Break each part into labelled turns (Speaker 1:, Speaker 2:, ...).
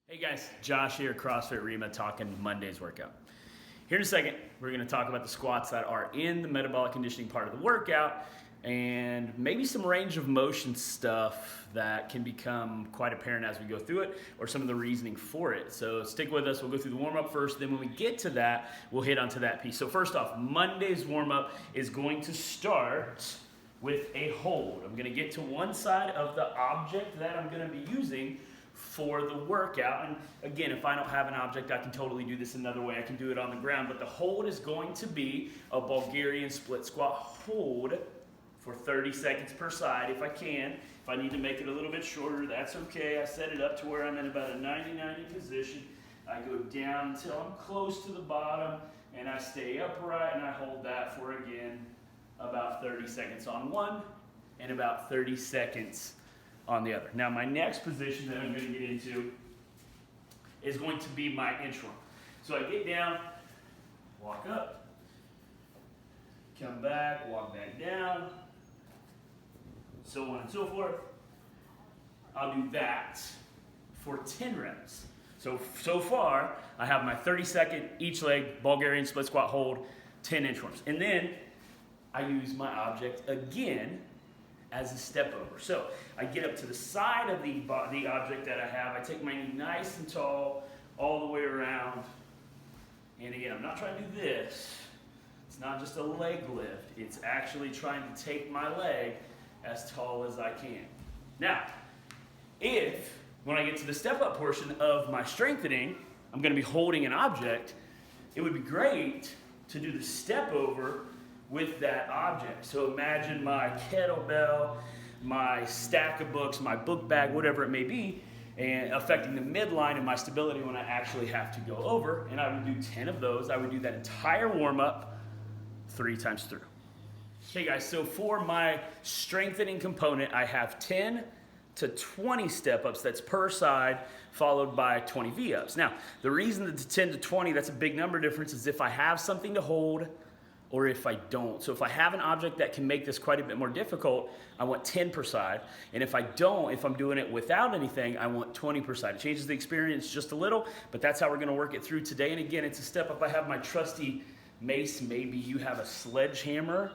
Speaker 1: Hey guys, Josh here, CrossFit Rema, talking Monday's workout. Here in a second, we're going to talk about the squats that are in the metabolic conditioning part of the workout and maybe some range of motion stuff that can become quite apparent as we go through it, or some of the reasoning for it. So stick with us. We'll go through the warm-up first, then when we get to that, we'll hit onto that piece. So first off, Monday's warm-up is going to start with a hold. I'm going to get to one side of the object that I'm going to be using for the workout. And again, if I don't have an object, I can totally do this another way. I can do it on the ground, but the hold is going to be a Bulgarian split squat hold for 30 seconds per side if I can. If I need to make it a little bit shorter, that's okay. I set it up to where I'm in about a 90-90 position. I go down until I'm close to the bottom, and I stay upright, and I hold that for, again, about 30 seconds on one and about 30 seconds on the other. Now my next position that I'm going to get into is going to be my inchworm. So I get down, walk up, come back, walk back down, so on and so forth. I'll do that for 10 reps. So far, I have my 30-second each leg Bulgarian split squat hold, 10 inchworms. And then I use my object again as a step over. So I get up to the side of the object that I have. I take my knee nice and tall all the way around. And again, I'm not trying to do this. It's not just a leg lift. It's actually trying to take my leg as tall as I can. Now, if when I get to the step up portion of my strengthening, I'm going to be holding an object, it would be great to do the step over with that object. So imagine my kettlebell, my stack of books, my book bag, whatever it may be, and affecting the midline and my stability when I actually have to go over. And I would do 10 of those. I would do that entire warm-up 3 times through. Okay guys, so for my strengthening component, I have 10 to 20 step-ups, that's per side, followed by 20 V-ups. Now, the reason that the 10 to 20, that's a big number difference, is if I have something to hold, or if I don't. So if I have an object that can make this quite a bit more difficult, I want 10 per side. And if I don't, if I'm doing it without anything, I want 20 per side. It changes the experience just a little, but that's how we're gonna work it through today. And again, it's a step up. I have my trusty mace. Maybe you have a sledgehammer.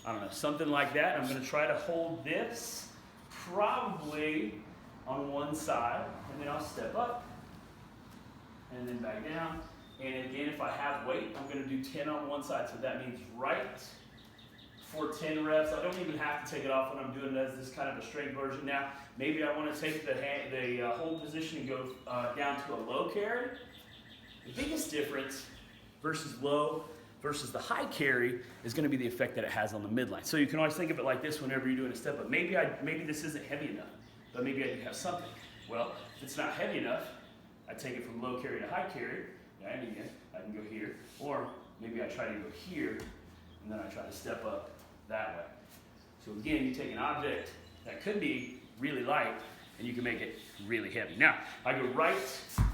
Speaker 1: I don't know, something like that. I'm gonna try to hold this probably on one side, and then I'll step up and then back down. And again, if I have weight, I'm going to do 10 on one side. So that means right for 10 reps. I don't even have to take it off when I'm doing it as this kind of a straight version. Now, maybe I want to take the hold position and go down to a low carry. The biggest difference versus low versus the high carry is going to be the effect that it has on the midline. So you can always think of it like this whenever you're doing a step up. Maybe this isn't heavy enough, but maybe I do have something. Well, if it's not heavy enough, I take it from low carry to high carry. And again, I can go here, or maybe I try to go here, and then I try to step up that way. So again, you take an object that could be really light, and you can make it really heavy. Now, I go right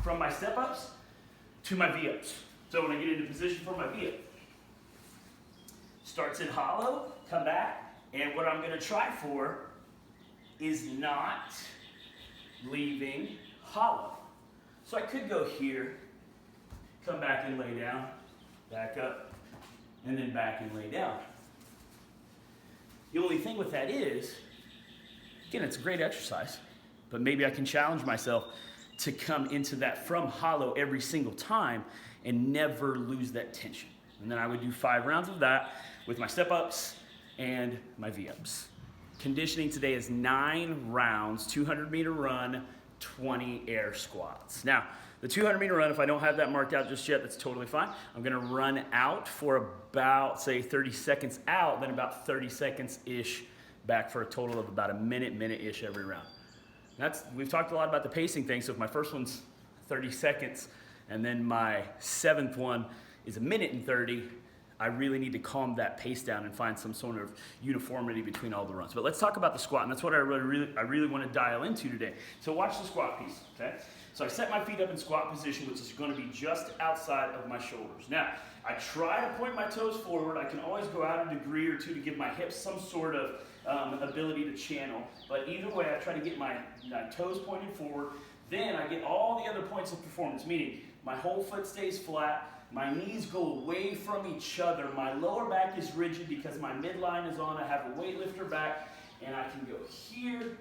Speaker 1: from my step-ups to my V-ups. So when I get into position for my V-up, starts in hollow, come back, and what I'm gonna try for is not leaving hollow. So I could go here, come back and lay down, back up, and then back and lay down. The only thing with that is, again, it's a great exercise, but maybe I can challenge myself to come into that from hollow every single time and never lose that tension. And then I would do 5 rounds of that with my step-ups and my V-ups. Conditioning today is 9 rounds, 200-meter run, 20 air squats. Now, the 200-meter run, if I don't have that marked out just yet, that's totally fine. I'm gonna run out for about, say, 30 seconds out, then about 30 seconds-ish back for a total of about a minute-ish every round. We've talked a lot about the pacing thing, so if my first one's 30 seconds, and then my 7th one is a minute and 30, I really need to calm that pace down and find some sort of uniformity between all the runs. But let's talk about the squat, and that's what I really want to dial into today. So watch the squat piece, okay? So I set my feet up in squat position, which is going to be just outside of my shoulders. Now, I try to point my toes forward. I can always go out a degree or two to give my hips some sort of ability to channel. But either way, I try to get my toes pointing forward. Then I get all the other points of performance, meaning my whole foot stays flat, my knees go away from each other, my lower back is rigid because my midline is on, I have a weightlifter back, and I can go here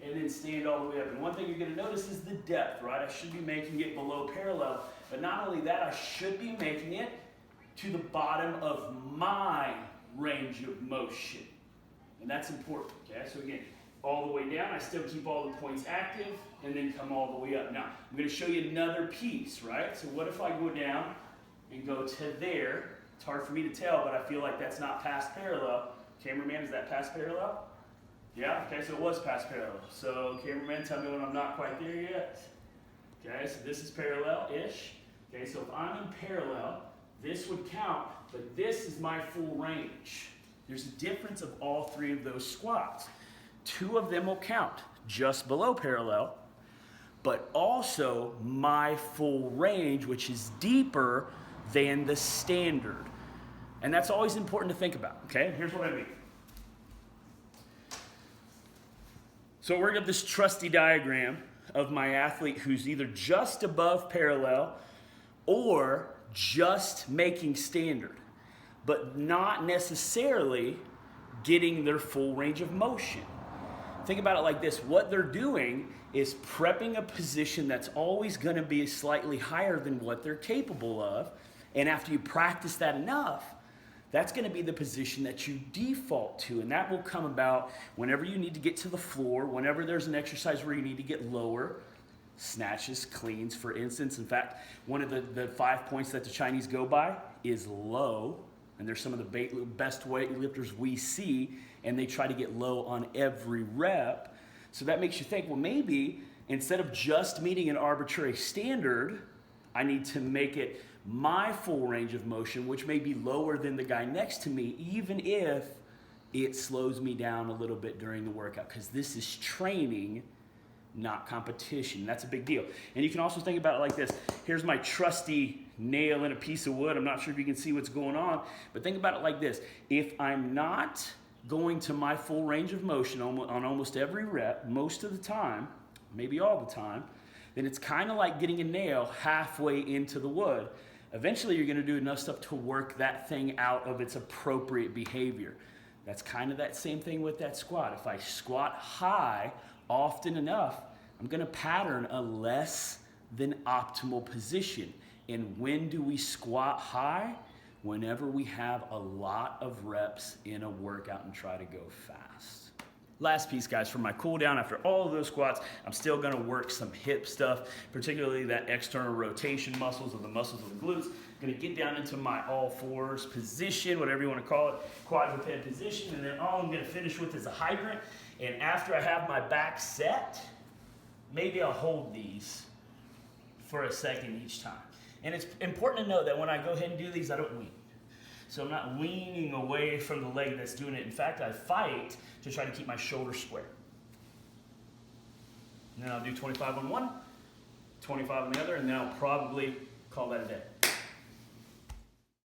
Speaker 1: and then stand all the way up. And one thing you're going to notice is the depth, right? I should be making it below parallel, but not only that, I should be making it to the bottom of my range of motion. And that's important, okay? So again, all the way down, I still keep all the points active, and then come all the way up. Now, I'm going to show you another piece, right? So what if I go down and go to there? It's hard for me to tell, but I feel like that's not past parallel. Cameraman, is that past parallel? Yeah, okay, so it was past parallel. So cameraman, tell me when I'm not quite there yet. Okay, so this is parallel-ish. Okay, so if I'm in parallel, this would count, but this is my full range. There's a difference of all three of those squats. Two of them will count just below parallel, but also my full range, which is deeper than the standard. And that's always important to think about, okay? Here's what I mean. So we're going to have this trusty diagram of my athlete who's either just above parallel or just making standard, but not necessarily getting their full range of motion. Think about it like this. What they're doing is prepping a position that's always going to be slightly higher than what they're capable of. And after you practice that enough, that's going to be the position that you default to. And that will come about whenever you need to get to the floor, whenever there's an exercise where you need to get lower, snatches, cleans, for instance. In fact, one of the 5 points that the Chinese go by is low. And they're some of the best weightlifters we see, and they try to get low on every rep. So that makes you think, well, maybe instead of just meeting an arbitrary standard, I need to make it my full range of motion, which may be lower than the guy next to me, even if it slows me down a little bit during the workout, because this is training, not competition. That's a big deal. And you can also think about it like this. Here's my trusty nail in a piece of wood. I'm not sure if you can see what's going on, but think about it like this. If I'm not going to my full range of motion on almost every rep, most of the time, maybe all the time, then it's kind of like getting a nail halfway into the wood. Eventually, you're going to do enough stuff to work that thing out of its appropriate behavior. That's kind of that same thing with that squat. If I squat high often enough, I'm going to pattern a less than optimal position. And when do we squat high? Whenever we have a lot of reps in a workout and try to go fast. Last piece, guys, for my cool down after all of those squats, I'm still going to work some hip stuff, particularly that external rotation muscles of the muscles of the glutes. I'm going to get down into my all fours position, whatever you want to call it, quadruped position, and then all I'm going to finish with is a hydrant. And after I have my back set, maybe I'll hold these for a second each time. And it's important to know that when I go ahead and do these, I don't lean. So I'm not leaning away from the leg that's doing it. In fact, I fight to try to keep my shoulders square. And then I'll do 25 on one, 25 on the other, and then I'll probably call that a day.